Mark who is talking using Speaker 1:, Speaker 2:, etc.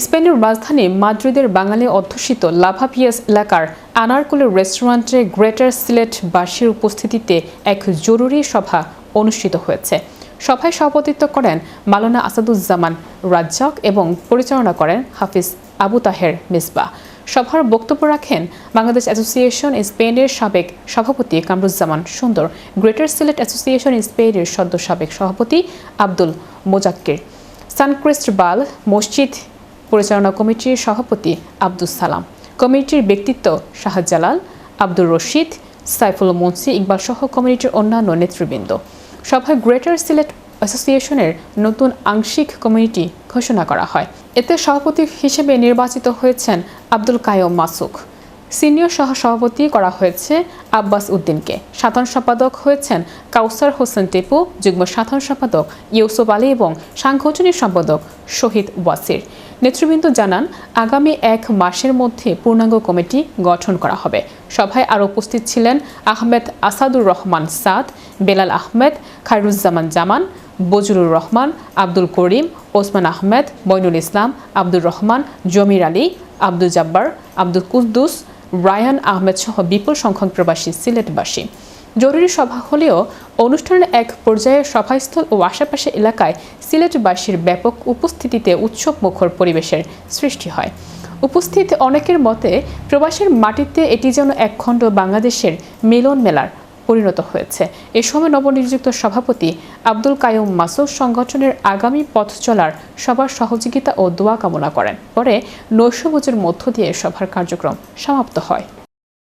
Speaker 1: স্পেনের রাজধানী মাদ্রিদের বাঙালি অধ্যুষিত লাভাপিয়াস এলাকার আনারকুলের রেস্টুরেন্টে গ্রেটার সিলেটবাসীর উপস্থিতিতে এক জরুরি সভা অনুষ্ঠিত হয়েছে। সভায় সভাপতিত্ব করেন মাওলানা আসাদুজ্জামান রাজ্জাক এবং পরিচালনা করেন হাফিজ আবু তাহের মিসবাহ। সভার বক্তব্য রাখেন বাংলাদেশ অ্যাসোসিয়েশন স্পেনের সাবেক সভাপতি কামরুজ্জামান সুন্দর, গ্রেটার সিলেট অ্যাসোসিয়েশন স্পেনের সদ্য সাবেক সভাপতি আব্দুল মোজাক্কির, সানক্রিস্টোবাল মসজিদ পরিচালনা কমিটির সভাপতি আব্দুস সালাম, কমিটির ব্যক্তিত্ব শাহজালাল, আব্দুর রশিদ, সাইফুল মুন্সি, ইকবাল সহ কমিটির অন্যান্য নেতৃবৃন্দ। সভায় গ্রেটার সিলেট অ্যাসোসিয়েশনের নতুন আংশিক কমিটি ঘোষণা করা হয়। এতে সভাপতি হিসেবে নির্বাচিত হয়েছেন আব্দুল কাইয়ুম মাসুক। সিনিয়র সহ-সভাপতি করা হয়েছে আব্বাস উদ্দিনকে। সাধারণ সম্পাদক হয়েছেন কাউসার হোসেন টিপু, যুগ্ম সাধারণ সম্পাদক ইউসুফ আলী এবং সাংগঠনিক সম্পাদক শহীদ ওয়াসির। নেতৃবৃন্দ জানান, আগামী 1 মাসের মধ্যে পূর্ণাঙ্গ কমিটি গঠন করা হবে। সভায় আরও উপস্থিত ছিলেন আহমেদ আসাদুর রহমান সাদ, বেলাল আহমেদ, খায়রুজ্জামান জামান, বজলুর রহমান, আব্দুল করিম, ওসমান আহমেদ, মইনুল ইসলাম, আব্দুর রহমান, জমির আলী, আব্দুল জব্বার, আব্দুল কুদ্দুস, রায়ান আহমেদ সহ বিপুল সংখ্যক প্রবাসী সিলেটবাসী। জরুরি সভা হলেও অনুষ্ঠানের এক পর্যায়ে সভাস্থল ও আশেপাশে এলাকায় সিলেটবাসীর ব্যাপক উপস্থিতিতে উৎসবমুখর পরিবেশের সৃষ্টি হয়। উপস্থিত অনেকের মতে প্রবাসের মাটিতে এটি যেন একখণ্ড বাংলাদেশের মিলন মেলার পরিণত হয়েছে। এ সময় নবনিযুক্ত সভাপতি আব্দুল কাইয়ুম মাসুক সংগঠনের আগামী পথ চলার সবার সহযোগিতা ও দোয়া কামনা করেন। পরে নৈশভোজের মধ্য দিয়ে সভার কার্যক্রম সমাপ্ত হয়।